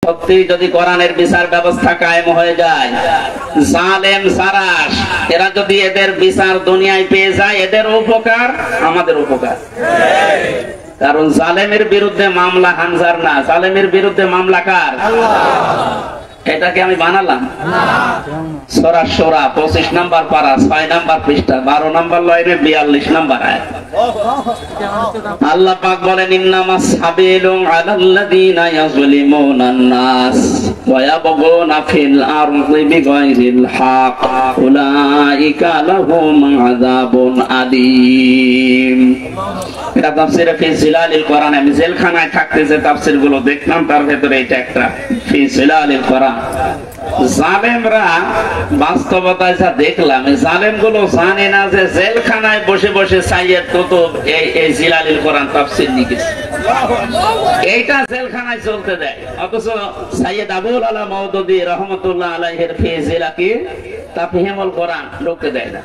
সত্যি যদি কোরআনের বিচার ব্যবস্থা কায়েম হয়ে যায়, জালেম সারাস এরা যদি এদের বিচার দুনিয়ায় পেয়ে যায়, এদের উপকার আমাদের উপকার। কারণ জালেমের বিরুদ্ধে মামলা হামজার না, জালেমের বিরুদ্ধে মামলা কার? এটাকে আমি বানালাম? সূরা শূরা 25 নম্বর পারা 6 নম্বর পৃষ্ঠা 12 নম্বর লাইনে 42 নম্বর আয়াত। আল্লাহ পাক বলেন, ইন্নামাস সাবিলু আলাল্লাযীনা ইয়াযলিমুনান নাস ওয়া ইয়াবগুনা ফিল আরদি বিগাইরিল হক উলাইকা লাহুম আযাবুন আলীম। এটা তাফসীরে ফি জিলালিল কোরআন। আমি জেলখানায় থাকতে যে তাফসীরগুলো দেখলাম তার ভেতরে এটা একটা, ফি জিলালিল কোরআন। জালেমরা বাস্তবতায় যা দেখলাম, এই জালেমগুলো জানে না যে জেলখানায় বসে বসে সাইয়্যিদ কুতুব এই জিলালিল কোরআন তাফসীর লিখেছে। এইটা জেলখানায় চলতে দেয়, অথচ সাইয়্যিদ আবুল আলা মাওদুদী রাহমাতুল্লাহ আলাইহির ফি জিলাকি তাফহিমুল কোরআন ঢুকতে দেয় না।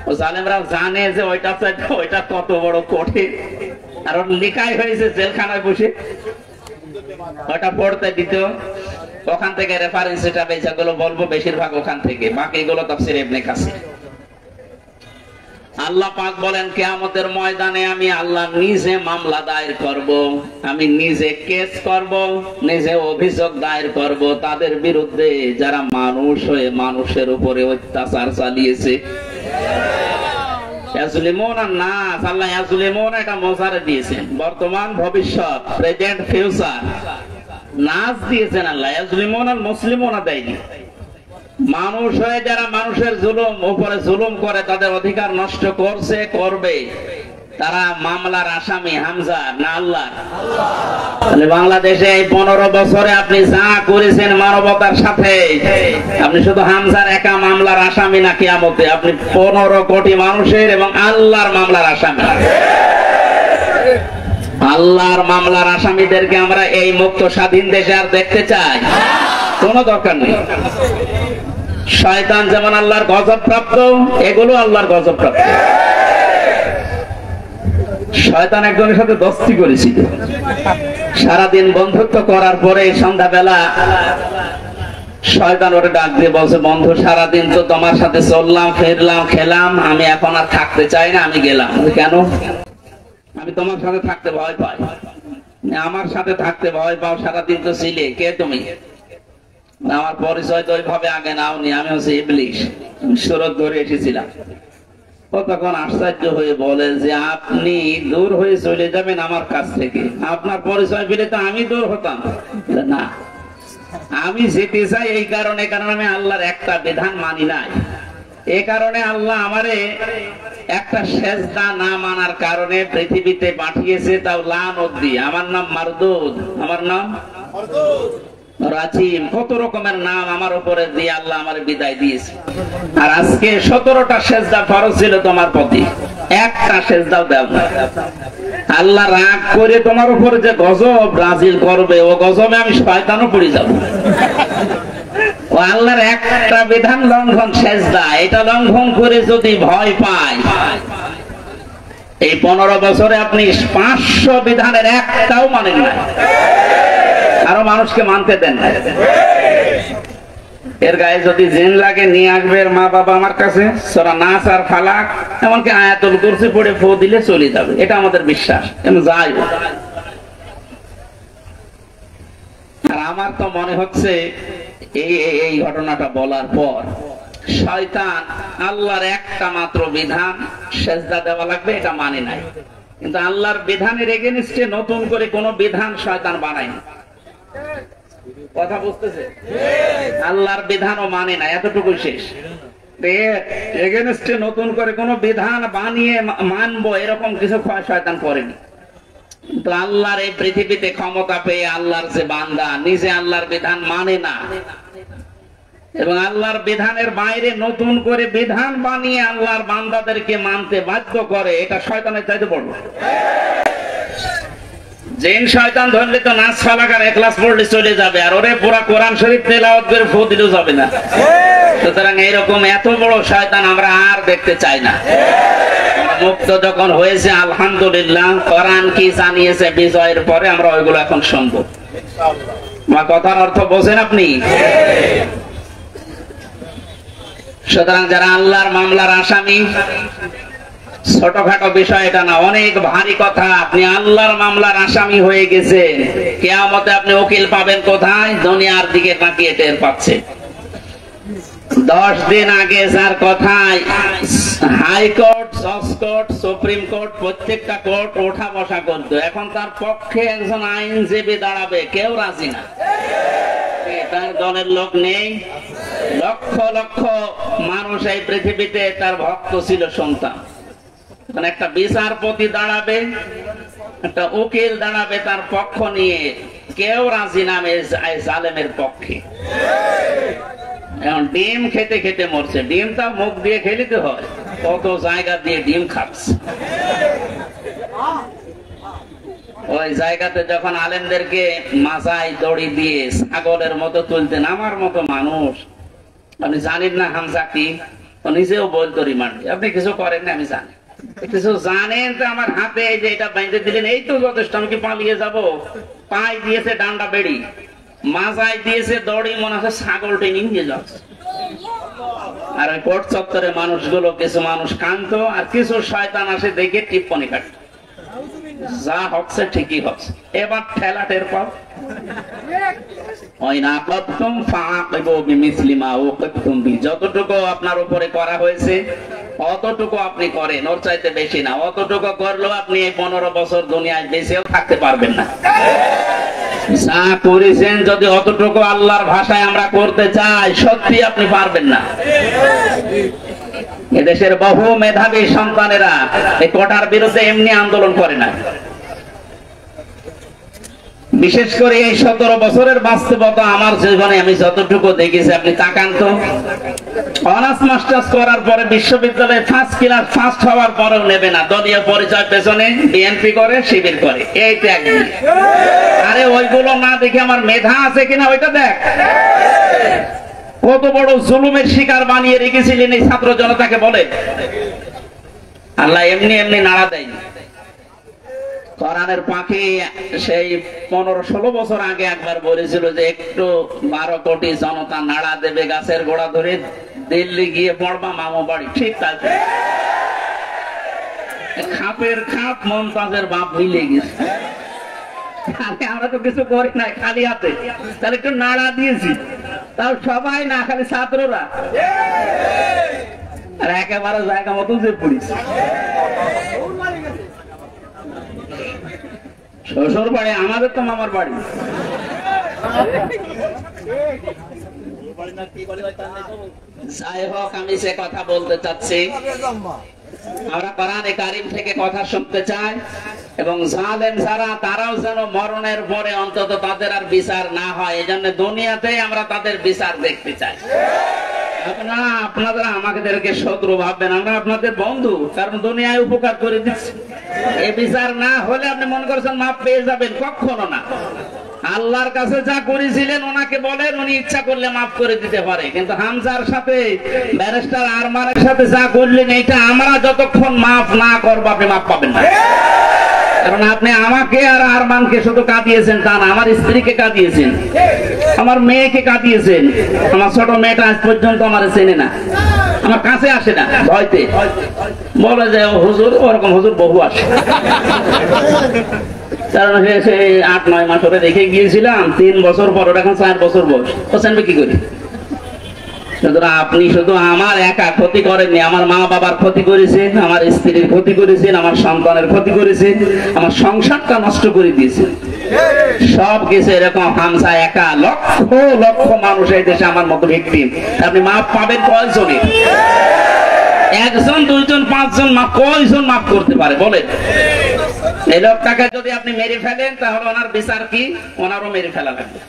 ও জালেমরা জানে যে ওইটা কত বড় কঠিন, আর ওর লেখাই হয়েছে জেলখানায় বসে, ওটা পড়তে দিত। ওখান থেকে রেফারেন্স যেগুলো বলবো বেশিরভাগ ওখান থেকে, বাকিগুলো তাফসীর ইবনে কাসির। আল্লাহ পাক বলেন, কিয়ামতের ময়দানে আমি আল্লাহ নিজে মামলা দায়ের করব, আমি নিজে কেস করব, নিজে অভিযোগ দায়ের করব তাদের বিরুদ্ধে যারা মানুষ হয়ে মানুষের উপরে অত্যাচার চালিয়েছে। ইয়াজলিমুনান নাস, আল্লাহ ইয়াজলিমুন এটা মোজারে দিয়েছেন, বর্তমান ভবিষ্যৎ, প্রেজেন্ট ফিউচার। নাস দিয়েছেন আল্লাহ, ইয়াজলিমুনাল মুসলিমুনা দেয়নি। মানুষ হয়ে যারা মানুষের উপরে জুলুম করে, তাদের অধিকার নষ্ট করছে, করবে, তারা মামলার আসামি হামজা না আল্লাহ? তাহলে বাংলাদেশে এই 15 বছরে আপনি যা করেছেন মানবতার সাথে, আপনি শুধু হামজার একা মামলার আসামি না, কিয়ামতে আপনি 15 কোটি মানুষের এবং আল্লাহর মামলার আসামি। আল্লাহর মামলার আসামিদেরকে আমরা এই মুক্ত স্বাধীন দেশে আর দেখতে চাই? কোনো দরকার নেই। শয়তান যেমন আল্লাহর গজব প্রাপ্ত, এগুলো আল্লাহর গজব প্রাপ্ত। শয়তান একজনের সাথে দোস্তি করেছিল, সারাদিন বন্ধুত্ব করার পরে সন্ধ্যাবেলা শয়তান ওরে ডাক দিয়ে বলছে, বন্ধু সারাদিন তো তোমার সাথে চললাম, ফিরলাম, খেলাম, আমি এখন আর থাকতে চাই না, আমি গেলাম। কেন? আমি তোমার সাথে থাকতে ভয় পাই। আমার সাথে থাকতে ভয় পাও? সারাদিন তো ছিলে, কে তুমি? আমার পরিচয় তো ওইভাবে আগে নাওনি, আমি হচ্ছে ইবলিশ, সুরত ধরে এসেছিলাম। ও তখন আশ্চর্য হয়ে বলে যে, আপনি দূর হয়ে চলে যাবেন আমার কাছ থেকে, আপনার পরিচয় পেলে তো আমি দূর হতাম না। আমি যেতে চাই এই কারণে, কারণ আমি আল্লাহর একটা বিধান মানি নাই। এই কারণে আল্লাহ আমারে একটা সেজদা না মানার কারণে পৃথিবীতে পাঠিয়েছে, তাও লানত দিয়ে। আমার নাম মারদুদ, আমার নাম রাজিম, কত রকমের নাম আমার উপরে দিয়ে আল্লাহ আমার বিদায় দিয়েছে। আর আজকে 17টা সেজদা ফরজ ছিল তোমার প্রতি, একটা সেজদাও দাও না। আল্লাহ রাগ করে তোমার উপরে যে গজব নাযিল করবে, ও গজবে আমি শয়তানও পড়ে যাব। ও আল্লাহর একটা বিধান লঙ্ঘন সেজদা, এটা লঙ্ঘন করে যদি ভয় পায়, এই 15 বছরে আপনি 500 বিধানের একটাও মানেন না, আরো মানুষকে মানতে দেন না। এর গায়ে যদি জিন লাগে নিয়ে আসবে মা বাবা আমার কাছে, সূরা নাস আর ফালাক, এমনকি আয়াতুল কুরসি পড়ে ফু দিলে চলে যাবে, এটা আমাদের বিশ্বাস। কেন যাই, আর আমার তো মনে হচ্ছে এই ঘটনাটা বলার পর শয়তান আল্লাহর একটা মাত্র বিধান সেজদা দেওয়া লাগবে এটা মানে নাই, কিন্তু আল্লাহর বিধানের এগেইনস্টে নতুন করে কোন বিধান শয়তান বানায়নি। কথা বুঝতেছে? আল্লাহর বিধানও মানে না, এতটুকু শেষ। এগেইনস্টে নতুন করে কোন বিধান বানিয়ে মানবো এরকম কিছু শয়তান করেনি। তো আল্লাহর এই পৃথিবীতে ক্ষমতা পেয়ে আল্লাহর যে বান্দা নিজে আল্লাহর বিধান মানে না এবং আল্লাহর বিধানের বাইরে নতুন করে বিধান বানিয়ে আল্লাহর বান্দাদেরকে মানতে বাধ্য করে, এটা শয়তানের চাইতে বড়। জিন শয়তান ধরলে তো নাচ ফালাক আর ইখলাস পড়লে চলে যাবে, আর ওরে পুরা কোরআন শরীফ তেলাওয়াত করে ফু দিলেও যাবে না। সুতরাং এইরকম এত বড় শয়তান আমরা আর দেখতে চাই না। মুক্ত যখন হয়েছে আলহামদুলিল্লাহ, কোরআন কি জানিয়েছে বিজয়ের পরে আমরা ওইগুলো এখন শুনবো। আমার কথার অর্থ বোঝেন আপনি? সুতরাং যারা আল্লাহর মামলার আসামি, ছোটখাটো বিষয় এটা না, অনেক ভারী কথা। আপনি আল্লাহর মামলার আসামি হয়ে গেছেন, কিয়ামতে আপনি উকিল পাবেন কোথায়? দুনিয়ার দিকে তাকিয়ে টের পাচ্ছে। 10 দিন আগে যার কথায় হাইকোর্ট, জজ কোর্ট, সুপ্রিম কোর্ট, প্রত্যেকটা কোর্ট ওঠা বসা করতো, এখন তার পক্ষে একজন আইনজীবী দাঁড়াবে, কেউ রাজি না। তার দলের লোক নেই। লক্ষ লক্ষ মানুষ এই পৃথিবীতে তার ভক্ত ছিল, সন্তান। একটা বিচারপতি দাঁড়াবে, একটা উকিল দাঁড়াবে তার পক্ষ নিয়ে, কেউ রাজি নামে জালেমের পক্ষে। এখন ডিম খেতে খেতে মরছে, ডিমটা মুখ দিয়ে খেলিতে হয়, কত জায়গা দিয়ে ডিম খাচ্ছে। ওই জায়গাতে যখন আলেমদেরকে মাথায় দড়ি দিয়ে ছাগলের মতো তুলতেন, আমার মতো মানুষ, আপনি জানেন না হামজা কি, নিজেও বলতো রিমান্ডে, আপনি কিছু করেন না আমি জানি, কিছু জানেন তো আমার হাতে এই যে এটা বাইন্ধে দিলেন, এই তো যথেষ্ট, আমি কি পালিয়ে যাব? পায়ে দিয়েছে ডান্ডা বেড়ি, মাজায় দিয়েছে দড়ি, মনে হচ্ছে ছাগলটা নিয়ে যাচ্ছে। আর ওই কোর্ট চত্বরে মানুষগুলো, কিছু মানুষ কাঁদতো, আর কিছু শয়তান আসে দেখে টিপ্পনি কাটত, যা হচ্ছে ঠিকই হচ্ছে, এবার ঠেলা টের পাও। যতটুকু আপনার উপরে করা হয়েছে অতটুকু আপনি করেন, ওর চাইতে বেশি না। অতটুকু করলেও আপনি এই 15 বছর দুনিয়ায় বেঁচেও থাকতে পারবেন না। যা করেছেন যদি অতটুকু আল্লাহর ভাষায় আমরা করতে চাই, সত্যি আপনি পারবেন না। এদেশের বহু মেধাবী সন্তানেরা এই কোটার বিরুদ্ধে এমনি আন্দোলন করে না। বিশেষ করে এই 17 বছরের বাস্তবতা আমার জীবনে আমি যতটুকু দেখেছি, আপনি তাকান তো, অনার্স মাস্টার্স করার পরে বিশ্ববিদ্যালয়ে ফার্স্ট ক্লাস ফার্স্ট হওয়ার পরেও নেবে না, দলীয় পরিচয় পেছনে বিএনপি করে, শিবির করে, এইটা একদিন। আরে ওইগুলো না দেখে আমার মেধা আছে কিনা ওইটা দেখ। কত বড় জুলুমের শিকার বানিয়ে রেখেছিলেন এই ছাত্র জনতাকে, বলে আল্লাহ এমনি এমনি নাড়া দেয়। কোরআনের পাখি সেই 15-16 বছর আগে একবার বলেছিল যে একটু 12 কোটি জনতা নাড়া দেবে গাছের গোড়া ধরে, দিল্লি গিয়ে পড়বা মামু বাড়ি। ঠিক তাই, খাপের খাপ মমতাজের বাপ মিলে গেছে। আমরা তো কিছু করি নাই, খালি হাতে, তাহলে একটু নাড়া দিয়েছি, তাও সবাই না, খালি ছাত্ররা, আর একেবারে জায়গা মতো যে পড়িস। শ্বশুর বাড়ি আমাদের তো মামার বাড়ি। যাই হোক, আমি সে কথা বলতে চাচ্ছি, আমরা কোরআনে কারীম থেকে কথা শুনতে চাই, এবং জালেম যারা তারাও যেন মরণের পরে অন্তত তাদের আর বিচার না হয়, এই জন্য দুনিয়াতেই আমরা তাদের বিচার দেখতে চাই। আপনারা আমাদেরকে শত্রু ভাববেন, আমরা আপনাদের বন্ধু, কারণ দুনিয়ায় উপকার করে দিচ্ছি। এই বিচার না হলে আপনি মনে করছেন মাপ পেয়ে যাবেন, কখনো না। আল্লাহর কাছে যা করেছিলেন ওনাকে বলেন, উনি ইচ্ছা করলে মাফ করে দিতে পারে, কিন্তু হামজার সাথে ব্যারিস্টার আরমানের সাথে যা করলেন, এইটা আমরা যতক্ষণ মাফ না করবো আপনি মাফ পাবেন না। কারণ আপনি আমাকে আর আরমানকে শুধু কাঁদিয়েছেন তা না, আমার স্ত্রীকে কাঁদিয়েছেন, আমার মেয়েকে কাঁদিয়েছেন। আমার ছোট মেয়েটা আজ পর্যন্ত আমার চেনে না, আমার কাছে আসে না, ভয়তে বলে যে হুজুর, ওরকম হুজুর বহু আসে। কারণ সে 8-9 মাস ওরা রেখে গিয়েছিলাম, 3 বছর পর, ওরা এখন 4 বছর বয়স, ও চেনবে কি করি? সুতরাং আপনি শুধু আমার একা ক্ষতি করেননি, আমার মা বাবার ক্ষতি করেছেন, আমার স্ত্রীর ক্ষতি করেছেন, আমার সন্তানের ক্ষতি করেছেন, আমার সংসারটা নষ্ট করে দিয়েছেন। সব কিছু এরকম হামজা একা, লক্ষ লক্ষ মানুষ এই দেশে আমার মতো ভিকটিম। আপনি মাপ পাবেন কয়জনে? 1 জন, 2 জন, 5 জন, কয়জন মাফ করতে পারে বলেন? এই লোকটাকে যদি আপনি মেরে ফেলেন তাহলে ওনার বিচার কি? ওনারও মেরে ফেলা লাগবে।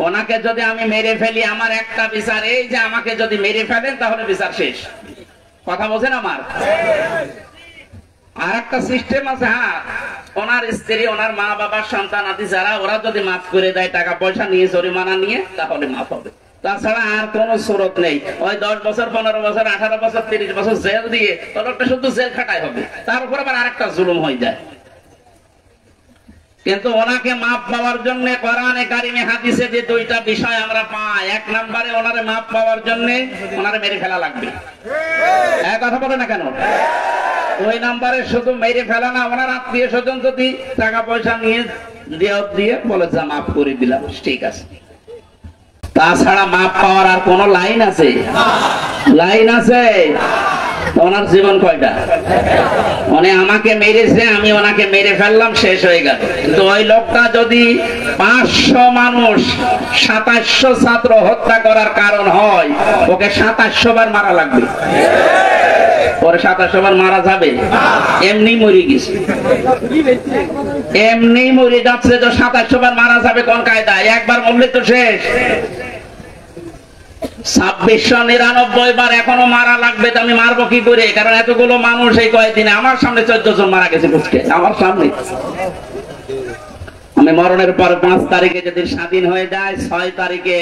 ওনাকে যদি আমি মেরে ফেলি, আমার একটা বিচার এই যে আমাকে যদি মেরে ফেলেন তাহলে বিচার শেষ। কথা বোঝেন আমার? আর একটা সিস্টেম আছে, হ্যাঁ, ওনার স্ত্রী, ওনার মা বাবার সন্তান আদি যারা, ওরা যদি মাফ করে দেয় টাকা পয়সা নিয়ে, জরিমানা নিয়ে, তাহলে মাফ হবে। তাছাড়া আর কোন সুরত নেই। ওই 10 বছর, 15 বছর, 18 বছর, 30 বছর জেল দিয়ে লোকটা শুধু জেল খাটাই হবে, তার উপর আবার আরেকটা জুলুম হয়ে যায়। কিন্তু ওনাকে মাপ পাওয়ার জন্য কোরআনে কারিমে হাদিসে যে দুইটা বিষয় আমরা পাই, এক নম্বরে ওনারে মাপ পাওয়ার জন্য ওনারে মেরে ফেলা লাগবে। এক কথা বলে না কেন? ওই নম্বরে শুধু মেরে ফেলা না, ওনার আত্মীয় স্বজন যদি টাকা পয়সা নিয়ে দিয়ে বলে যা মাফ করে দিলাম, ঠিক আছে। তাছাড়া মাপ পাওয়ার আর কোন লাইন আছে? লাইন আছে? ওনার জীবন কয়টা? উনি আমাকে মেরেছে, আমি ওনাকে মেরে ফেললাম, শেষ হয়ে গেল। কিন্তু ওই লোকটা যদি 500 মানুষ 2700 ছাত্র হত্যা করার কারণ হয়, ওকে 2700 বার মারা লাগবে। পরে 2700 বার মারা যাবে? এমনি মরে গেছে, এমনি মরে যাচ্ছে। তো 2700 বার মারা যাবে কোন কায়দায়? একবার মরলে তো শেষ। 2699 বার এখনো মারা লাগবে। তো আমি মারবো কি করে? কারণ এতগুলো মানুষ এই কয়েকদিনে আমার সামনে 14 জন মারা গেছে, বুঝতে আমার সামনে। আমি মরণের পর 5 তারিখে যদি স্বাধীন হয়ে যায়, 6 তারিখে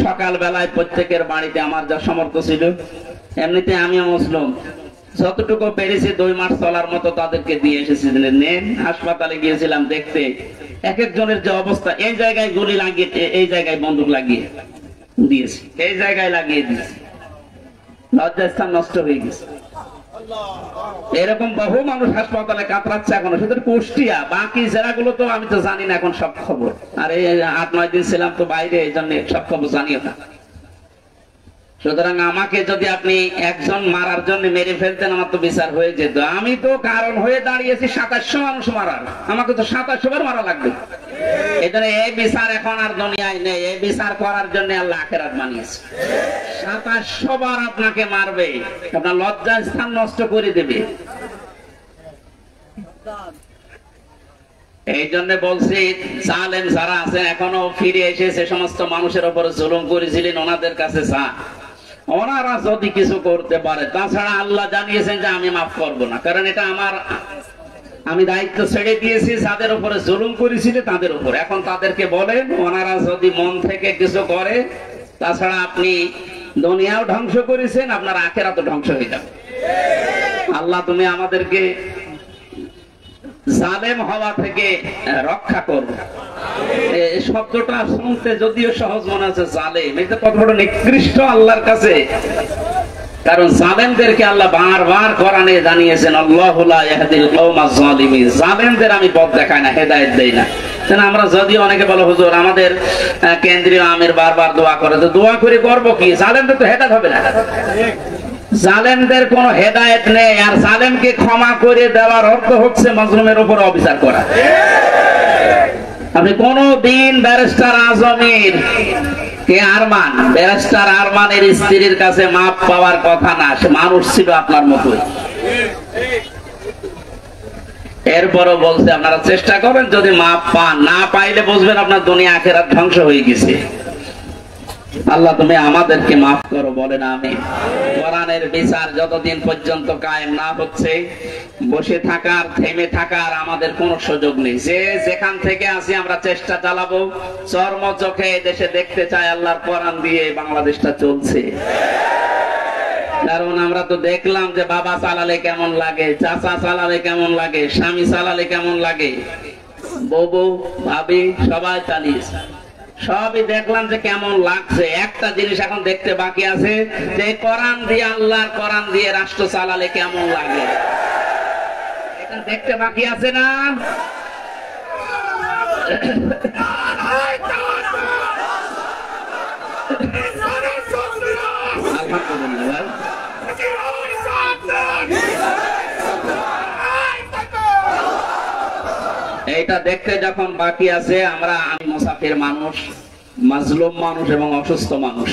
সকাল বেলায় প্রত্যেকের বাড়িতে আমার যা সমর্থ ছিল, এমনিতে আমিও মুসলিম, যতটুকু পেরেছি 2 মাস চলার মতো তাদেরকে দিয়ে এসেছি। নেন, হাসপাতালে গিয়েছিলাম দেখতে, এক একজনের যে অবস্থা, এই জায়গায় গুলি লাগিয়ে, এই জায়গায় বন্দুক লাগিয়ে দিয়েছি, এই জায়গায় লাগিয়ে দিয়েছি, লজ্জাস্থান নষ্ট হয়ে গেছে। এরকম বহু মানুষ হাসপাতালে কাতরাচ্ছে এখনো, শুধু কুষ্টিয়া, বাকি জেলাগুলো তো আমি তো জানি না এখন সব খবর। আর এই 8-9 দিন ছিলাম তো বাইরে, এই জন্য সব খবর জানিও না। সুতরাং আমাকে যদি আপনি একজন মারার জন্য মেরে ফেলতেন, আমার তো বিচার হয়ে যেত। আমি তো কারণ হয়ে দাঁড়িয়েছি 2700 মানুষ মারার, আমাকে তো 2700 বার মারা লাগবে। এই জন্য এই বিচার এখন আর দুনিয়ায় নেই। এই বিচার করার জন্য আল্লাহ আখিরাত বানিয়েছে। 2700 বার আপনাকে মারবে, আপনার লজ্জা স্থান নষ্ট করে দেবে। এই জন্য বলছি, জালেম যারা আছেন এখনো ফিরে এসে সে সমস্ত মানুষের উপর জুলুম করেছিলেন, ওনাদের কাছে যান, ওনারা যদি কিছু করতে পারে। তাছাড়া আল্লাহ জানিয়েছেন যে আমি মাফ করবো না, কারণ এটা আমার, আমি দায়িত্ব ছেড়ে দিয়েছি যাদের উপরে জুলুম করেছিল তাদের উপর। এখন তাদেরকে বলেন, ওনারা যদি মন থেকে কিছু করে, তাছাড়া আপনি দুনিয়াও ধ্বংস করেছেন, আপনার আখিরাতও ধ্বংস হয়ে যাবে। আল্লাহ তুমি আমাদেরকে জালেম হওয়া থেকে রক্ষা করবে। এই শব্দটা শুনতে যদিও সহজ মনে হচ্ছে, জালেম, এটা কত বড় নিকৃষ্ট আল্লাহর কাছে। কারণ জালেমদেরকে আল্লাহ বারবার কোরআনে জানিয়েছেন, আল্লাহু লা ইয়াহদিল কওমাজ জালিমিন, জালেমদের আমি পথ দেখাই না, হেদায়েত দেই না। আমরা যদিও অনেকে বলে হুজুর আমাদের কেন্দ্রীয় আমির বারবার দোয়া করে, তো দোয়া করে করবো কি? জালেমদের তো হেদায়েত হবে না। জালেমদের কোন হেদায়েত নেই। আর জালেমকে ক্ষমা করে দেওয়ার অর্থ হচ্ছে মাজলুমের উপর অবিচার করা। আপনি কোনদিন ব্যারিস্টার আজমের কে আরমান, ব্যারিস্টার আরমানের স্ত্রীর কাছে মাপ পাওয়ার কথা না, সে মানুষ ছিল আপনার মতোই। এরপরও বলছে আপনারা চেষ্টা করেন, যদি মাপ পান, না পাইলে বুঝবেন আপনার দুনিয়া আখিরাত ধ্বংস হয়ে গেছে। আল্লাহ তুমি আমাদেরকে মাফ করো, বলেন আমিন। কোরআনের বিচার যতদিন পর্যন্ত কায়েম না হচ্ছে, বসে থাকার, থেমে থাকার আমাদের কোনো সুযোগ নেই। যে যেখান থেকে আসি আমরা চেষ্টা চালাবো, চর্ম চোখে দেশে দেখতে চাই আল্লাহর কোরআন দিয়ে বাংলাদেশটা চলছে। কারণ আমরা তো দেখলাম যে বাবা চালালে কেমন লাগে, চাচা চালালে কেমন লাগে, স্বামী চালালে কেমন লাগে, বউ ভাবি সবাই চালিয়েছে, সবই দেখলাম যে কেমন লাগছে। একটা জিনিস এখন দেখতে বাকি আছে, যে কোরআন দিয়ে, আল্লাহর কোরআন দিয়ে রাষ্ট্র চালালে কেমন লাগে, এটা দেখতে বাকি আছে না? আলহামদুলিল্লাহ। এইটা দেখতে যখন বাকি আছে, আমি মুসাফির মানুষ, মাজলুম মানুষ এবং অসুস্থ মানুষ,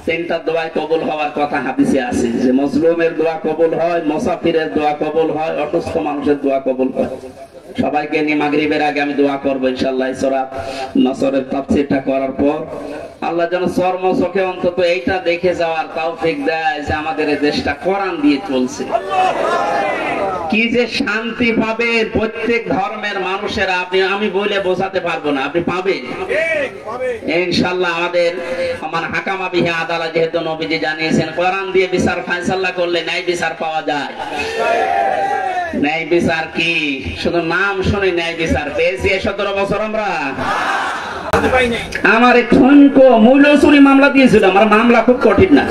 তিনটা দোয়া কবুল হওয়ার কথা হাদিসে আছে, যে মাজলুমের দোয়া কবুল হয়, মুসাফিরের দোয়া কবুল হয়, অসুস্থ মানুষের দোয়া কবুল হয়। সবাইকে নিয়ে মাগরিবের আগে আমি দোয়া করবো ইনশাআল্লাহ। সূরা নাসরের তাফসীরটা করার পর আল্লাহ যেন চর্ম চোখে অন্তত এইটা দেখে যাওয়ার তৌফিক দেয় যে আমাদের এই দেশটা কোরআন দিয়ে চলছে। কি যে শান্তি পাবে প্রত্যেক ধর্মের মানুষেরা, আমি বলে বোঝাতে পারবো না, আপনি পাবেন ইনশাআল্লাহ। আমাদের আমার হাকামা বিহি আদালত, যেহেতু নবীজি জানিয়েছেন কোরআন দিয়ে বিচার ফায়সালা করলে ন্যায় বিচার পাওয়া যায়। ন্যায় বিচার কি? শুধু নাম শুনে ন্যায় বিচার পেয়েছি 17 বছর আমরা। আমার এক ঠনকো মূল্য চুরি মামলা দিয়েছিল। আমার মামলা খুব কঠিন না,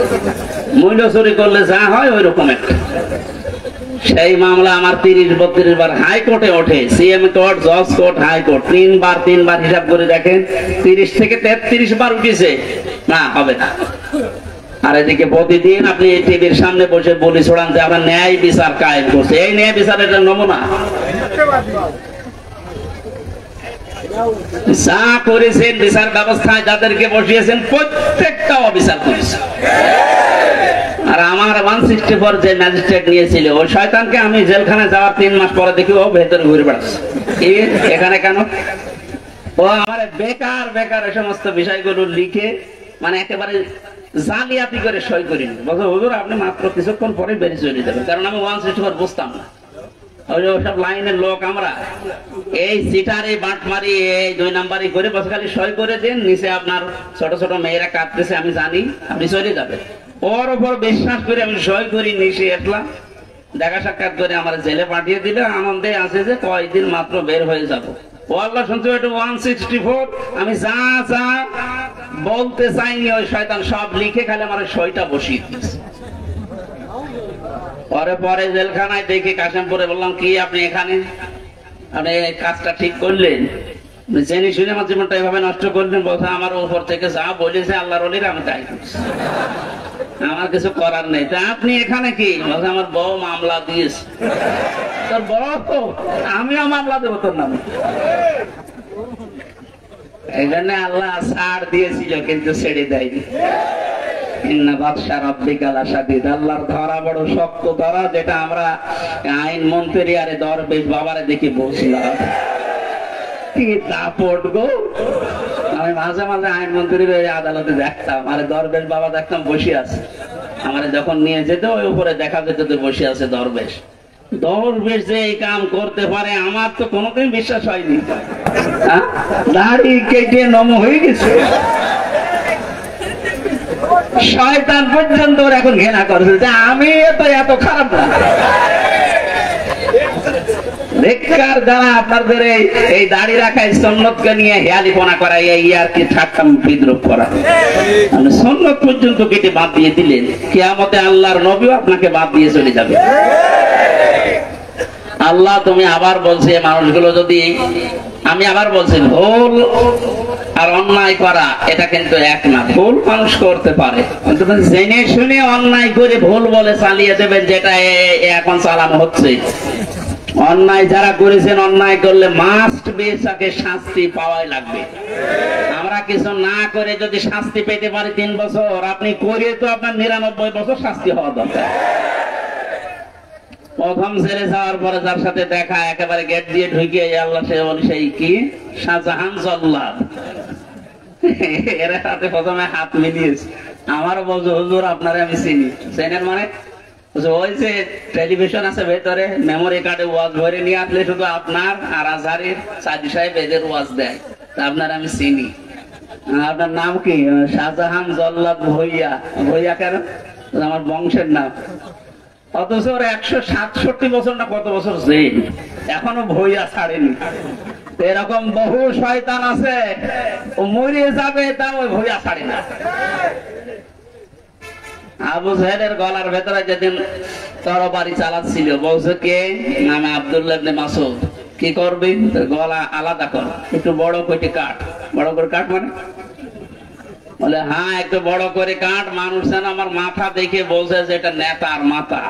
মূল্য চুরি করলে যা হয় ওই রকম একটা। সেই মামলা আমার 30-32 বার হাইকোর্টে ওঠে, সিএম কোর্ট, জজ কোর্ট, হাইকোর্ট, তিনবার হিসাব করে দেখেন 30 থেকে 33 বার উঠেছে। না, হবে না। আর এদিকে প্রতিদিন আপনি টিভির সামনে বসে বলি ছড়ান যে আমরা ন্যায় বিচার কায়েম করছি। এই ন্যায় বিচারের নমুনা যা করেছেন বিচার ব্যবস্থায়, যাদেরকে বসিয়েছেন প্রত্যেকটা অবিচার করেছে। আর আমার 164 যে ম্যাজিস্ট্রেট নিয়েছিল ওই শয়তানকে আমি জেলখানে যাওয়ার 3 মাস পরে দেখি ও ভেতরে ঘুরে বেড়াচ্ছে। এখানে কেন? ও আমার বেকার বেকার এই সমস্ত বিষয়গুলো লিখে মানে একেবারে জালিয়াতি করে সই করিনি। বলছো হুজুর আপনি মাত্র কিছুক্ষণ পরে বেরিয়ে চলে যাবেন, কারণ আমি 164 বুঝতাম না। ওইসব লাইনের লোক আমরা, এই সিটার এই বাঁটমারি এই 2 নাম্বারই করে বসে খালি সই করে দিন, নিচে আপনার ছোট ছোট মেয়েরা কাঁদতেছে আমি জানি, আপনি চলে যাবেন। ওর উপর বিশ্বাস করে আমি সই করি, নিচে আসলাম, দেখা সাক্ষাৎ করে আমার জেলে পাঠিয়ে দিলে। আনন্দে আছে যে কয়েকদিন মাত্র বের হয়ে যাবো। ও আল্লাহ শুনতে 164 আমি যা যা বলতে চাইনি ওই শয়তান সব লিখে খালি আমার সইটা বসিয়ে দিয়েছে। পরে জেলখানায় দেখি কাশিমপুরে, বললাম কি আপনি এখানে, আপনি কাজটা ঠিক করলেন? জেনে শুনে আমার জীবনটা এভাবে নষ্ট করলেন? বলছে আমার উপর থেকে যা বলেছে আল্লাহর ওলিরা আমি তাই করছি, আমার কিছু করার নেই। তা আপনি এখানে কি? বলছে আমার বউ মামলা দিয়েছে। তোর বউ তো, আমিও মামলা দেবো তোর নামে। এই জন্য আল্লাহ ছাড় দিয়েছিল কিন্তু ছেড়ে দেয়নি। আল্লাহর ধরা বড় শক্ত ধরা, যেটা আমরা আইন মন্ত্রী আরে দরবেশ বাবারে দেখি বসলাম কি দাপট গো। আমি মাঝে মাঝে আইন মন্ত্রীর আদালতে দেখতাম, আরে দরবেশ বাবা দেখতাম বসে আছে। আমার যখন নিয়ে যেত ওই উপরে দেখা যেত যে বসে আছে দরবেশ। দরবেশ যে এই কাম করতে পারে আমার তো কোনোদিন বিশ্বাস হয়নি। দাড়ি কেটে নম হয়ে গেছে, শয়তান পর্যন্ত ওর এখন ঘৃণা করছে যে আমি তো এত খারাপ না। বেকার যারা আপনাদের এই দাড়ি রাখা সুন্নতকে নিয়ে হেয়ালিপনা করা, এই আর কি ঠাট্টা বিদ্রুপ করা, সুন্নত পর্যন্ত কেটে বাদ দিয়ে দিলেন, কিয়ামতে আল্লাহর নবীও আপনাকে বাদ দিয়ে চলে যাবে। আল্লাহ তুমি আবার বলছে মানুষগুলো যদি, আমি আবার বলছি ভুল আর অন্যায় করা এটা কিন্তু এক না। ভুল মানুষ করতে পারে, কিন্তু জেনে শুনে অন্যায় করে ভুল বলে চালিয়ে দেবেন, যেটা এখন চালানো হচ্ছে। অন্যায় যারা করেছেন, অন্যায় করলে মাস্ট বি তাকে শাস্তি পাওয়াই লাগবে। আমরা কিছু না করে যদি শাস্তি পেতে পারি 3 বছর, আপনি করে তো আপনার 99 বছর শাস্তি হওয়া দরকার। প্রথম ছেড়ে যাওয়ার পরে যার সাথে দেখা, একেবারে গেট দিয়ে ঢুকে আল্লাহ সেই কি শাহজাহান জল্লাদ, এর সাথে প্রথমে হাত মিলিয়েছে। আমারও বলছো হুজুর আপনারে আমি চিনি। চেনেন মানে? ওই যে টেলিভিশন আছে ভেতরে, মেমোরি কার্ডে ওয়াজ ভরে নিয়ে আসলে শুধু আপনার আর আজহারের সাজি সাহেব এদের ওয়াজ দেয়, তা আপনার আমি চিনি। আপনার নাম কি? শাহজাহান জল্লাদ ভইয়া। ভইয়া কেন? আমার বংশের নাম। অথচ ওর 167 বছর না কত বছর জেল, এখনো ভইয়া ছাড়েনি। এরকম বহু শয়তান আছে, ও মরে যাবে তা ওই ভইয়া ছাড়ে না। আবু জাহেলের গলার ভেতরে যেদিন তরবারি চালাচ্ছিল, বলছে কে? নামে আব্দুল্লাহ ইবনে মাসউদ। কি করবি? গলা আলাদা কর, একটু বড় করে কাট। বড় করে কাট মানে? বলে হ্যাঁ একটু বড় করে কাট। মানুষ যেন আমার মাথা দেখে বলছে যে এটা নেতার মাথা।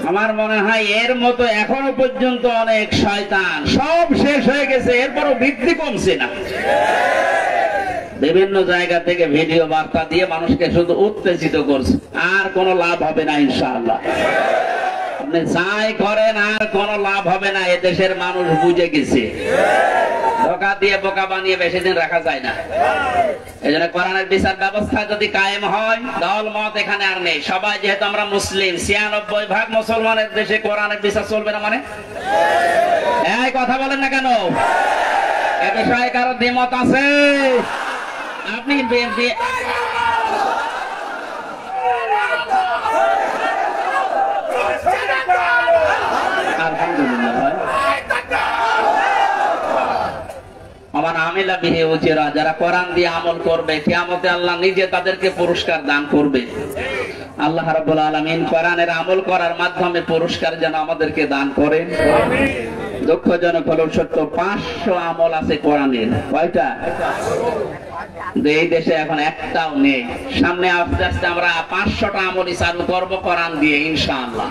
আমার মনে হয় এর মতো এখনো পর্যন্ত অনেক শয়তান, সব শেষ হয়ে গেছে, এরপরও বৃদ্ধি কমছে না। বিভিন্ন জায়গা থেকে ভিডিও বার্তা দিয়ে মানুষকে শুধু উত্তেজিত করছে, আর কোনো লাভ হবে না ইনশাআল্লাহ। আপনি যাই করেন আর কোনো লাভ হবে না, এদেশের মানুষ বুঝে গেছে। ধোঁকা দিয়ে বোকা বানিয়ে বেশি দিন রাখা যায় না। এই জন্য কোরআনের বিচার ব্যবস্থা যদি কায়েম হয়, দল মত এখানে আর নেই। সবাই যেহেতু আমরা মুসলিম, 96% মুসলমানের দেশে কোরআনের বিচার চলবে না মানে? এই কথা বলেন না কেন? এ বিষয়ে কারো দ্বিমত আছে? আপনি আমিলা বিহি উজরা, যারা কোরআন দিয়ে আমল করবে কিয়ামতে আল্লাহ নিজে তাদেরকে পুরস্কার দান করবে। আল্লাহ রাব্বুল আলামিন কোরআনের আমল করার মাধ্যমে পুরস্কার যেন আমাদেরকে দান করেন। আমিন। দুঃখজনক হলো সত্য, 500 আমল আছে কোরআনের। কয়টা? এই দেশে এখন একটাও নেই। সামনে আস্তে আস্তে আমরা 500টা আমলই চালু করব কোরআন দিয়ে ইনশাআল্লাহ।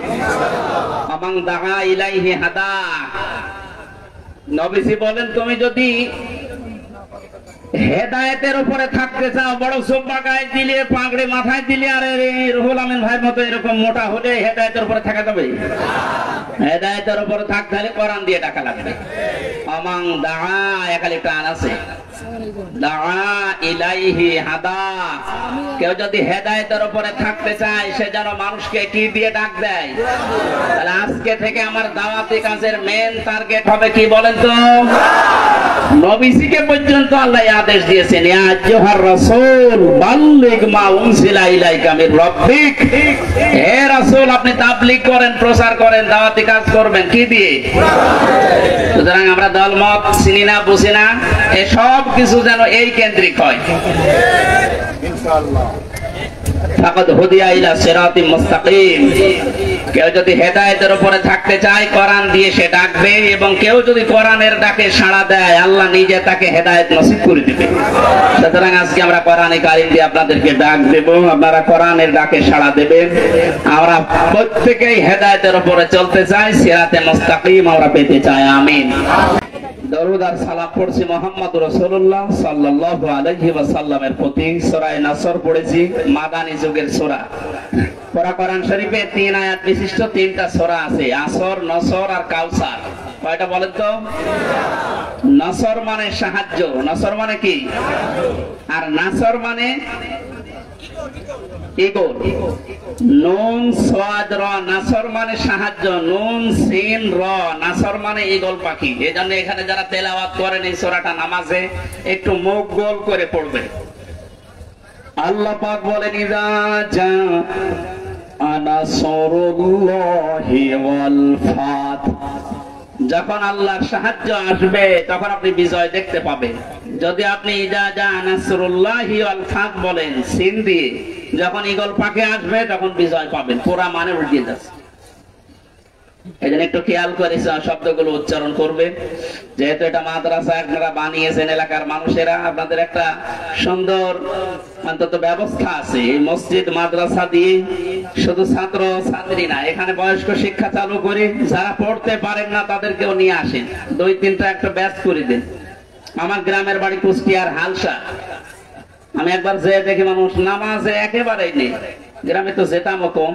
আমান দাআ ইলাইহি হাদা। নবীজি বলেন, তুমি যদি হেদায়েতের উপরে থাকতে চাও, বড় জুব্বা গায়ে দিলে, পাগড়ি মাথায় দিলে, আর রুহুল আমিন ভাইয়ের মতো এরকম মোটা হলে হেদায়েতের উপরে থাকা যাবে? হেদায়েতের উপরে থাকতে হলে কোরআন দিয়ে টাকা লাগবে। আমান দাআ, একালি টান আছে, দাআ ইলাইহি হাদা। কেউ যদি হেদায়েতের উপরে থাকতে চায়, সে যেন মানুষকে কি দিয়ে ডাক দেয়? তাহলে আজকে থেকে আমার দাওয়াতি কাজের মেন টার্গেট হবে কি বলেন তো? নবীজিকে পর্যন্ত আল্লাহ আদেশ দিয়েছেন, ইয়া আইয়ুহার রাসূল বাল্লিগ মা উনজিলা ইলাইকা মির রাব্বিক। হে রাসূল, আপনি তাবলীগ করেন, প্রচার করেন, দাওয়াতি কাজ করবেন কি দিয়ে? সুতরাং আমরা দলমত চিনি না, বুঝি না, এই সব কিছু যেন এই কেন্দ্রিক হয় ইনশাআল্লাহ। ফাকাদ হুদিয়া ইলা সিরাতিম মুস্তাকিম। কেউ যদি হেদায়েতের উপরে থাকতে চায়, কোরআন দিয়ে সে ডাকবে, এবং কেউ যদি কোরআনের ডাকে সাড়া দেয়, আল্লাহ নিজে তাকে হেদায়েত নসিব করে দিবে। সুতরাং আজকে আমরা কোরআনে কারীম দিয়ে আপনাদেরকে ডাক দেব, আপনারা কোরআনের ডাকে সাড়া দেবেন। আমরা প্রত্যেকেই হেদায়েতের উপরে চলতে চাই, সিরাতে মুস্তাকিম আমরা পেতে চাই। আমিন। দরুদ আর সালাম পড়ছি মুহাম্মদ রাসূলুল্লাহ সাল্লাল্লাহু আলাইহি ওয়াসাল্লামের প্রতি। সূরা নাসর পড়েছি, মাদানী যুগের সূরা। কোরআন শরীফে 3 আয়াত বিশিষ্ট 3টা সূরা আছে, আসর, নসর আর কাউসার। কয়টা বলেন তো? নসর মানে সাহায্য, নসর মানে কি? আর নাসর মানে ইগল। নুন সাদ র, নাসর মানে সাহায্য, নুন সিন র, নাসর মানে ঈগল পাখি। এজন্য এখানে যারা তেলাওয়াত করেন এই সূরাটা নামাজে একটু মুখ গোল করে পড়বে। আল্লাহ পাক বলেন, ইযা জা নাসরুল্লাহি ওয়াল ফাত। যখন আল্লাহর সাহায্য আসবে তখন আপনি বিজয় দেখতে পাবেন। যদি আপনি ইযা জা নাসরুল্লাহি ওয়াল ফাত বলেন সিন দিয়ে, যখন ঈগল পাখি আসবে তখন বিজয় পাবেন। পুরা মানে উল্টিয়ে যাচ্ছে। এজন্য একটু খেয়াল করে শব্দগুলো উচ্চারণ করবেন। যেহেতু এটা মাদ্রাসা আপনারা বানিয়েছেন, এলাকার মানুষেরা, আপনাদের একটা সুন্দর অন্তত ব্যবস্থা আছে। এই মসজিদ মাদ্রাসা দিয়ে শুধু ছাত্র ছাত্রী না, এখানে বয়স্ক শিক্ষা চালু করে যারা পড়তে পারেন না তাদেরকেও নিয়ে আসেন, 2-3টা একটা ব্যাচ করে দেন। আমার গ্রামের বাড়ি কুষ্টিয়ার হালসা। আমি একবার যে দেখি মানুষ নামাজে একেবারেই নেই। গ্রামে তো যেতামও কম।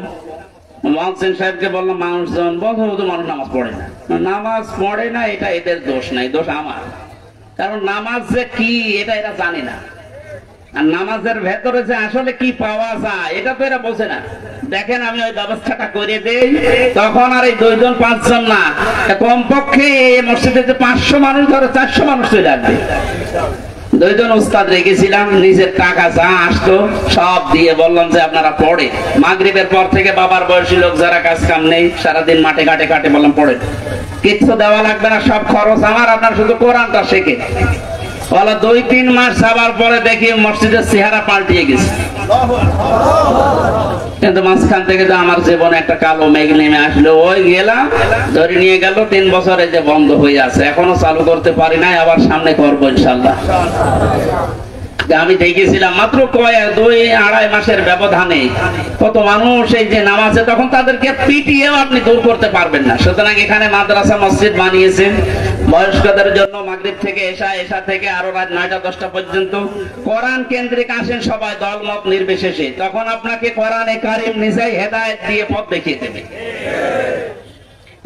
মহসিন সাহেবকে বললাম, মানুষজন বহু মানুষ নামাজ পড়ে না। নামাজ পড়ে না এটা এদের দোষ নাই, দোষ আমার। কারণ নামাজ যে কি এটা এরা জানে না, আর নামাজের ভেতরে যে আসলে কি পাওয়া যায় এটা তো এরা বোঝে না। দেখেন আমি ওই ব্যবস্থাটা করে দেই, তখন আর এই 2-5 জন না, কমপক্ষে এই মসজিদে যে 500 মানুষ, ধরো 400 মানুষ চলে আসবে। 2 জন উস্তাদ রেখেছিলাম, নিজের টাকা যা আসতো সব দিয়ে বললাম যে আপনারা পড়ে। মাগরিবের পর থেকে বাবার বয়সী লোক যারা কাজ কাম নেই, সারাদিন মাঠে ঘাটে কাটে, বললাম পড়ে, কিচ্ছু দেওয়া লাগবে না, সব খরচ আমার, আপনার শুধু কোরআনটা শেখে। বলো 2-3 মাস যাবার পরে দেখি মসজিদের চেহারা পাল্টিয়ে গেছে। কিন্তু মাঝখান থেকে যে আমার জীবনে একটা কালো মেঘ নেমে আসলো, ওই গেলাম, ধরে নিয়ে গেল। 3 বছরে যে বন্ধ হয়ে আছে, এখনো চালু করতে পারি নাই, আবার সামনে করবো ইনশাআল্লাহ। আমি দেখেছিলাম মাত্র 2-2.5 মাসের ব্যবধানে কত মানুষ এই যে নামাজে, তখন তাদেরকে পিটিয়েও আপনি দূর করতে পারবেন না। সুতরাং এখানে মাদ্রাসা মসজিদ বানিয়েছেন বয়স্কদের জন্য, মাগরিব থেকে এশা, এশা থেকে আরো রাত 9টা-10টা পর্যন্ত কোরআন কেন্দ্রিক আসেন সবাই, দলমত নির্বিশেষে। তখন আপনাকে কোরআনে কারীম নিজেই হেদায়েত দিয়ে পথ দেখিয়ে দেবে।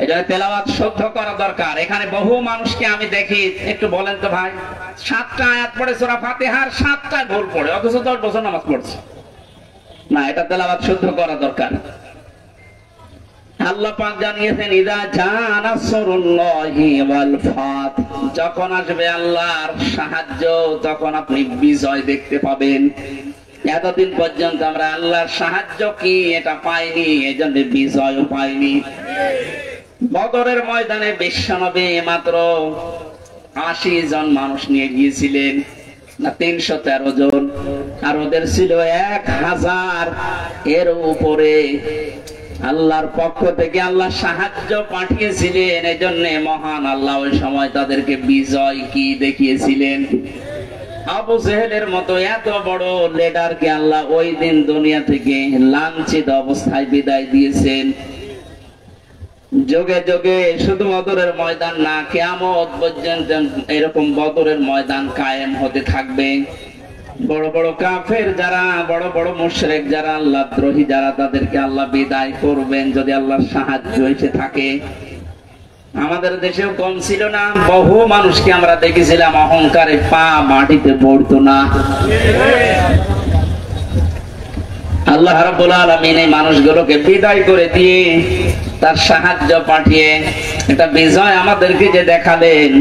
এজন্য তেলাওয়াত শুদ্ধ করা দরকার। এখানে বহু মানুষকে আমি দেখি, একটু বলেন তো ভাই, 7টা আয়াত পড়ে সূরা ফাতিহার 7টা ভুল পড়ে, অথচ 10 বছর নামাজ পড়ছে না। এটা তেলাওয়াত শুদ্ধ করা দরকার। আল্লাহ পাক জানিয়েছেন, ইযা জা নাসরুল্লাহি ওয়াল ফাত। যখন আসবে আল্লাহর সাহায্য তখন আপনি বিজয় দেখতে পাবেন। এতদিন পর্যন্ত আমরা আল্লাহর সাহায্য কি এটা পাইনি, এজন্য বিজয়ও পাইনি। বদরের ময়দানে বিশ্বনবী মাত্র 80 জন মানুষ নিয়ে গিয়েছিলেন, না 313 জন, আর ওদের ছিল 1000 এর উপরে। আল্লাহর পক্ষ থেকে আল্লাহ সাহায্য পাঠিয়েছিলেন, এই জন্য মহান আল্লাহ ওই সময় তাদেরকে বিজয় কি দেখিয়েছিলেন। আবু জেহেলের মতো এত বড় লিডারকে আল্লাহ ওই দিন দুনিয়া থেকে লাঞ্ছিত অবস্থায় বিদায় দিয়েছেন। যুগে যুগে শুধু বদরের ময়দান না, কিয়ামত পর্যন্ত এরকম বদরের ময়দান কায়েম হতে থাকবে। বড় বড় কাফের যারা, বড় বড় মুশরিক যারা, আল্লাহ দ্রোহী যারা, তাদেরকে আল্লাহ বিদায় করবেন যদি আল্লাহর সাহায্য এসে থাকে। আমাদের দেশেও কম ছিল না, বহু মানুষকে আমরা দেখেছিলাম অহংকারে পা মাটিতে পড়তো না। আল্লাহ রাব্বুল আলামিন এই মানুষগুলোকে বিদায় করে দিয়ে তার সাহায্য পাঠিয়ে এটা বিজয় আমাদেরকে যে দেখালেন,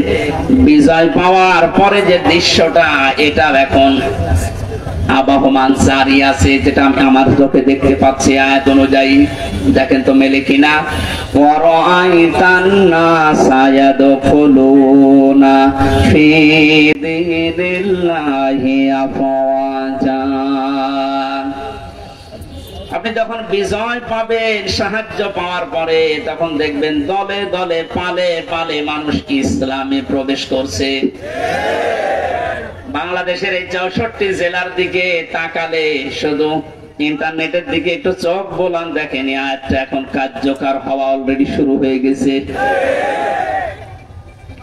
বিজয় পাওয়ার পরে যে দৃশ্যটা, এটা এখন আবহমান জারি আছে, যেটা আমি আমার চোখে দেখতে পাচ্ছি আয়াত অনুযায়ী। দেখেন তো মেলে কিনা। ওয়ারাআইতান নাসা ইয়াদখুলুনা ফি দীনিল্লাহি আফওয়াজা। আপনি যখন বিজয় পাবেন, সাহায্য পাওয়ার পরে, তখন দেখবেন দলে দলে, পালে পালে মানুষ ইসলামে প্রবেশ করছে। বাংলাদেশের এই 64 জেলার দিকে তাকালে, শুধু ইন্টারনেটের দিকে একটু চোখ বোলান, দেখেনি আয়াতটা এখন কার্যকর হওয়া অলরেডি শুরু হয়ে গেছে।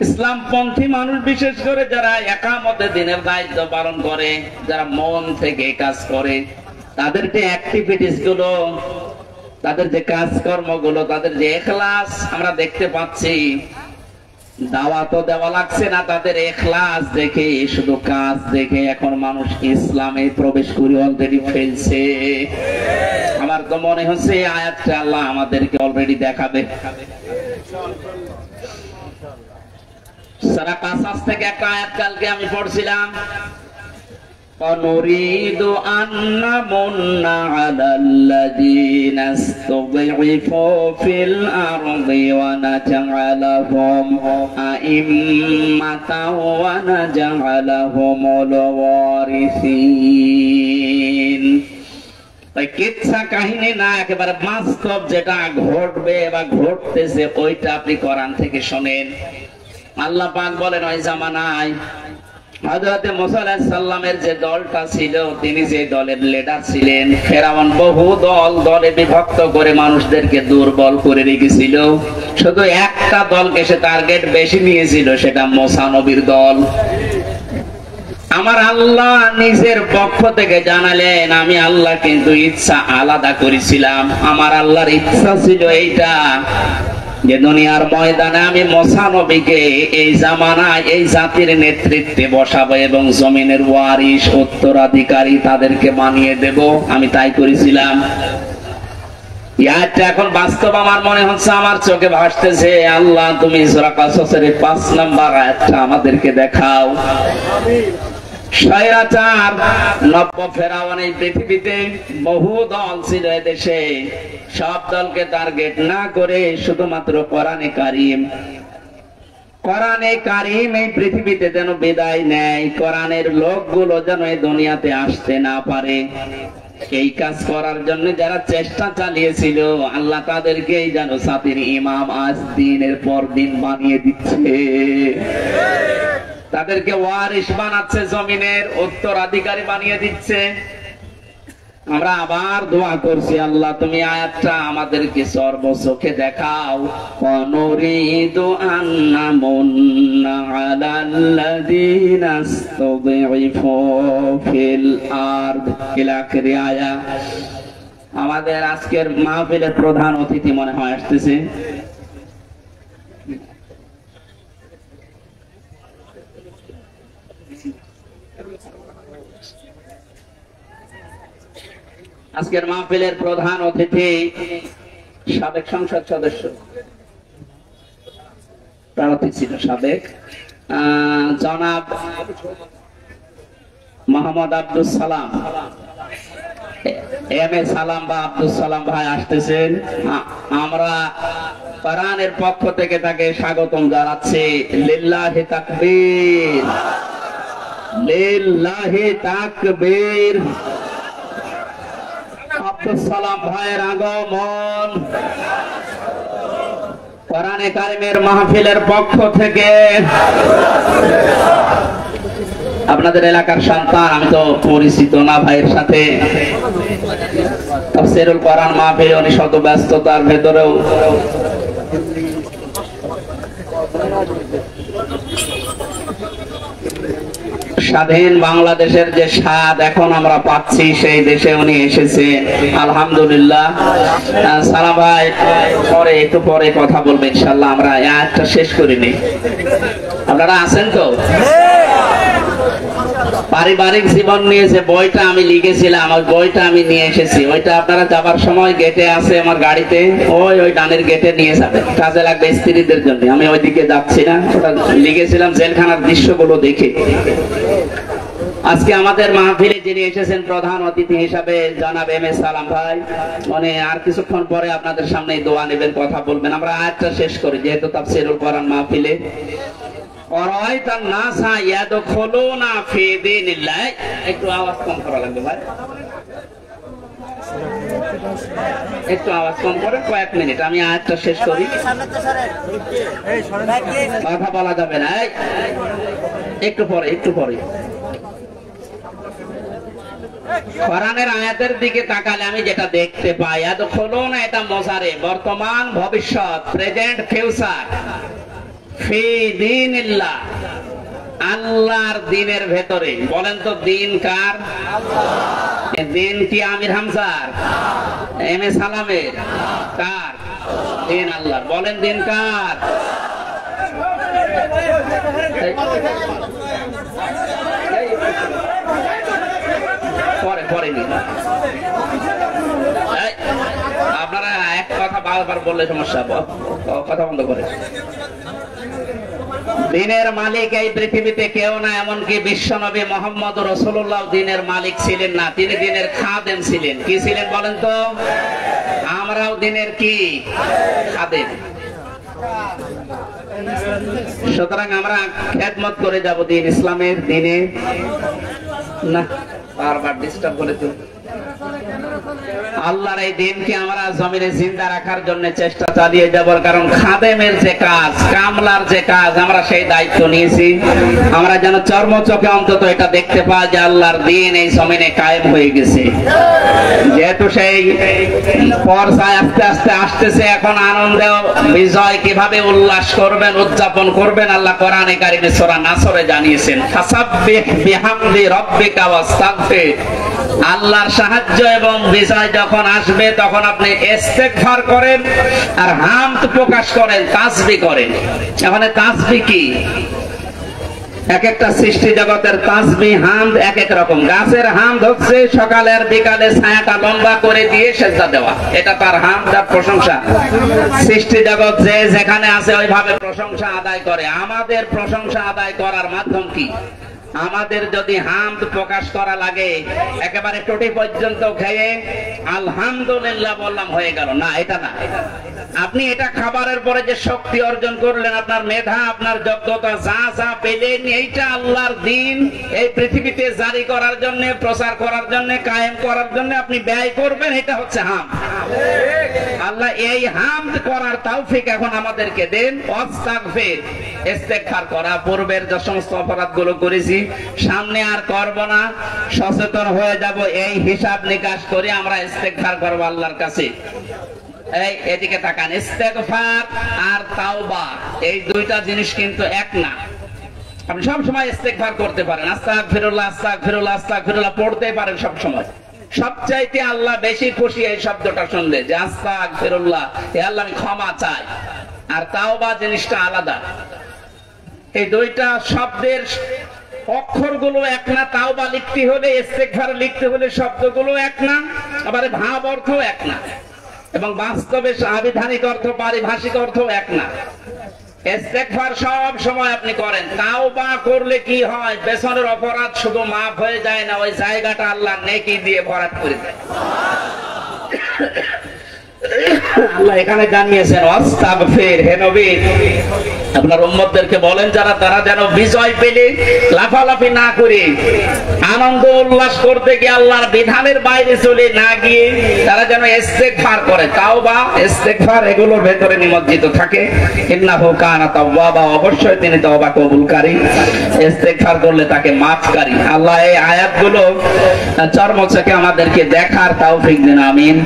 ইসলামপন্থী মানুষ, বিশেষ করে যারা একামতে দিনের দায়িত্ব পালন করে, যারা মন থেকে কাজ করে, তাদের যে অ্যাক্টিভিটিস গুলো, তাদের যে কাজকর্ম গুলো, তাদের যে ইখলাস আমরা দেখতে পাচ্ছি। দাওয়াতও দেওয়া লাগছে না, তাদের ইখলাস দেখে, শুধু কাজ দেখে এখন মানুষ ইসলামে প্রবেশ করে অলরেডি ফেলছে। আমার তো মনে হচ্ছে এই আয়াতটা আল্লাহ আমাদেরকে অলরেডি দেখাবে। সূরা কাসাস থেকে একটা আয়াত কালকে আমি পড়ছিলাম, ونريد أن نمن على الذين استضعفوا في الأرض ونجعلهم أئمة ونجعلهم الوارثين। কিচ্ছা কাহিনী না, একেবারে বাস্তব যেটা ঘটবে বা ঘটতেছে, ওইটা আপনি কোরআন থেকে শোনেন। আল্লাহ পাক বলেন ওই জামানায় হযরত মুসা আলাইহিস সালামের যে দলটা ছিল, তিনি যে দলের লিডার ছিলেন, ফেরাউন বহু দলে বিভক্ত করে মানুষদেরকে দুর্বল করে রেখেছিল। শুধু একটা দলকে সে টার্গেট বেশি নিয়েছিল, সেটা মুসা নবীর দল। আমার আল্লাহ নিজের পক্ষ থেকে জানালেন, আমি আল্লাহ কিন্তু ইচ্ছা আলাদা করেছিলাম। আমার আল্লাহর ইচ্ছা ছিল এইটা, যে দুনিয়ার ময়দানে আমি মুসা নবীকে এই জামানায় এই জাতির নেতৃত্বে বসাবো এবং জমিনের ওয়ারিস, উত্তরাধিকারী তাদেরকে বানিয়ে দেব। আমি তাই করেছিলাম। ইয়াটা এখন বাস্তব আমার মনে হচ্ছে, আমার চোখে ভাসতেছে। আল্লাহ তুমি সূরা কাসাসের 5 নম্বর আয়াতটা আমাদেরকে দেখাও। স্বৈরাচার নব্য ফেরাউন এই পৃথিবীতে বহু দল ছিল এদেশে, সব দলকে টার্গেট না করে শুধুমাত্র কোরআনে কারীম এই পৃথিবীতে যেন বিদায় নেয়, কোরআনের লোকগুলো যেন এই দুনিয়াতে আসতে না পারে, এই কাজ করার জন্য যারা চেষ্টা চালিয়েছিল, আল্লাহ তাদেরকেই যেন জাতির ইমাম আজ দিনের পর দিন বানিয়ে দিচ্ছে। তাদেরকে ওয়ারিস বানাচ্ছে, জমিনের উত্তরাধিকারী বানিয়ে দিচ্ছে। আমরা আবার দোয়া করছি, আল্লাহ তুমি আয়াতটা আমাদেরকে সর্বচোখে দেখাও। ওয়ানুরিদু আন্না মুন্না আলাল্লাযীনা ইসতুযিফু ফিল আরদ ইলা আখির আয়াত। আমাদের আজকের মাহফিলের প্রধান অতিথি মনে হয় আসতেছে। আজকের মাহফিলের প্রধান অতিথি সাবেক সংসদ সদস্য, প্রার্থী ছিল সাবেক, জনাব মোহাম্মদ আব্দুল সালাম, এম এ সালাম বা আব্দুল সালাম ভাই আসতেছেন। আমরা কোরআনের পক্ষ থেকে তাকে স্বাগতম জানাচ্ছে। লিল্লাহি তাকবীর, লিল্লাহি তাকবীর। আব্দুস সালাম ভাইয়ের আগমন কোরআনে কারিমের মাহফিলের পক্ষ থেকে। আপনাদের এলাকার সন্তান, আমি তো পরিচিত না ভাইয়ের সাথে। তাফসীরুল কোরআন মাহফিল উনি শত ব্যস্ততার ভেতরেও স্বাধীন বাংলাদেশের যে স্বাদ এখন আমরা পাচ্ছি, সেই দেশে উনি এসেছেন, আলহামদুলিল্লাহ। সালাম ভাই পরে একটু পরে কথা বলবেন ইনশাআল্লাহ, আমরা আয়াতটা শেষ করিনি। আপনারা আছেন তো? পারিবারিক জীবন নিয়ে যে বইটা আমি লিখেছিলাম, ওই বইটা আমি নিয়ে এসেছি। ওইটা আপনারা যাবার সময় গেটে আছে আমার গাড়িতে, ওই ডানের গেটে নিয়ে যাবেন, কাজে লাগবে স্ত্রীদের জন্য। আমি ওইদিকে যাচ্ছি না, ওটা লিখেছিলাম জেলখানার দৃশ্যগুলো দেখে। আজকে আমাদের মাহফিলে যিনি এসেছেন প্রধান অতিথি হিসাবে জনাব এম এ সালাম ভাই, মানে আর কিছুক্ষণ পরে আপনাদের সামনে দোয়া নেবেন, কথা বলবেন। আমরা আয়াতটা শেষ করি, যেহেতু তাফসীরুল কোরআন মাহফিলে। একটু আওয়াজ কম করা লাগবে ভাই, একটু আওয়াজ কম করে কয়েক মিনিট আমি আয়াতটা শেষ করি, কথা বলা যাবে না। একটু পরে, একটু পরে। কোরআনের আয়াতের দিকে তাকালে আমি যেটা দেখতে পাই, ইয়াদখুলুনা, এটা মুজারে, বর্তমান, ভবিষ্যৎ, প্রেজেন্ট, ফিউচার। ফি দীনিল্লাহ, আল্লাহর দ্বীনের ভেতরে। বলেন তো দ্বীন কার? দ্বীন কি আমির হামজার, এম এ সালামের? কার? দ্বীন আল্লাহর। বলেন দ্বীন কার? পরে পরে আপনারা এক কথা বারবার বললে সমস্যা, কথা বন্ধ করে। দ্বীনের মালিক এই পৃথিবীতে কেউ না, এমনকি বিশ্বনবী মুহাম্মদ রাসূলুল্লাহ দ্বীনের মালিক ছিলেন না, তিনি দ্বীনের খাদেম ছিলেন। কি ছিলেন বলেন তো? আমরাও দ্বীনের কি? খাদেম। সুতরাং আমরা খেদমত করে যাব দ্বীন ইসলামের, দ্বীনে না। বারবার ডিস্টার্ব করে তো আল্লাহর এই দিনকে আমরা জমিনে জিন্দা রাখার জন্য চেষ্টা চালিয়ে যাবার, কারণ খাদেমের যে কাজ, কামলার যে কাজ, আমরা সেই দায়িত্ব নিয়েছি। আমরা যেন চর্মচোখে অন্তত এটা দেখতে পাই যে আল্লাহর দিন এই জমিনে কায়েম হয়ে গেছে। যেহেতু সেই পর্যায়ে আস্তে আস্তে আসতেছে, এখন আনন্দে বিজয় কিভাবে উল্লাস করবেন, উদযাপন করবেন, আল্লাহ কোরআনে কারিমে সূরা নাসরে জানিয়েছেন, ফাসাব্বিহ বিহামদি রাব্বিকা ওয়াস্তাগফির। আল্লাহর সাহায্য এবং বিজয় যখন আসবে, তখন আপনি ইস্তেগফার করেন আর হামদ প্রকাশ করেন, তাসবিহ করেন। এখানে তাসবিহ কি? এক একটা সৃষ্টি জগতের তাসবিহ, হামদ এক এক রকম। গাছের হামদ হচ্ছে সকালের বিকালে ছায়াটা লম্বা করে দিয়ে সেজদা দেওয়া, এটা তার হামদ আর প্রশংসা। সৃষ্টি জগৎ যে যেখানে আছে ওইভাবে প্রশংসা আদায় করে। আমাদের প্রশংসা আদায় করার মাধ্যম কি? আমাদের যদি হামদ প্রকাশ করা লাগে, একেবারে টোটি পর্যন্ত খেয়ে আলহামদুলিল্লাহ বললাম হয়ে গেল না, এটা না। আপনি এটা খাবারের পরে যে শক্তি অর্জন করলেন, আপনার মেধা, আপনার যোগ্যতা, যা যা পেলেন, এইটা আল্লাহর দ্বীন এই পৃথিবীতে জারি করার জন্য, প্রচার করার জন্য, কায়েম করার জন্য আপনি ব্যয় করবেন, এটা হচ্ছে হামদ। আল্লাহ এই হামদ করার তৌফিক এখন আমাদেরকে দেন। ওয়াস্তাগফির, ইস্তেগফার করা। পূর্বের যে সমস্ত অপরাধগুলো করেছি, সামনে আর করব না, সচেতন হয়ে যাব, এই হিসাব নিকাশ করে আমরা ইস্তেগফার করব আল্লাহর কাছে। এই এদিকে তাকান, ইস্তেগফার আর তাওবা এই দুইটা জিনিস কিন্তু এক না। আপনি সব সময় ইস্তেগফার করতে পারেন, আস্তাগফিরুল্লাহ আস্তাগফিরুল্লাহ আস্তাগফিরুল্লাহ পড়তে পারেন সব সময়। সবচাইতে আল্লাহ বেশি খুশি এই শব্দটা শুনলে, যে আস্তাগফিরুল্লাহ, হে আল্লাহ আমি ক্ষমা চাই। আর তাওবা জিনিসটা আলাদা। এই দুইটা শব্দের অক্ষরগুলো এক না। তাওবা লিখতে হলে, ইস্তেগফার লিখতে হলে শব্দগুলো এক না, আবার ভাব অর্থ এক না, এবং বাস্তবে সাংবিধানিক অর্থ, পারিভাষিক অর্থ এক না। ইস্তেগফার সব সময় আপনি করেন, তাওবা করলে কি হয়? পেছনের অপরাধ শুধু মাফ হয়ে যায় না, ওই জায়গাটা আল্লাহ নেকি দিয়ে ভরাট করে দেয়। আল্লাহ এখানে জানিয়েছেন ওয়াস্তাগফির, হে নবী আপনার উম্মতদেরকে বলেন তারা যেন বিজয় পেলে লাফালাফি না করে, আনন্দ উল্লাস করতে গিয়ে আল্লাহর বিধানের বাইরে চলে না গিয়ে তারা যেন ইস্তেগফার করে, তাওবা ইস্তেগফার এগুলোর ভেতরে নিমজ্জিত থাকে। ইন্নাহু কানা তাওয়াবা, অবশ্যই তিনি তওবা কবুলকারী, ইস্তেগফার করলে তাকে মাফকারী। আল্লাহ এই আয়াতগুলো চর্মচোখে আমাদেরকে দেখার তৌফিক দিন, আমিন।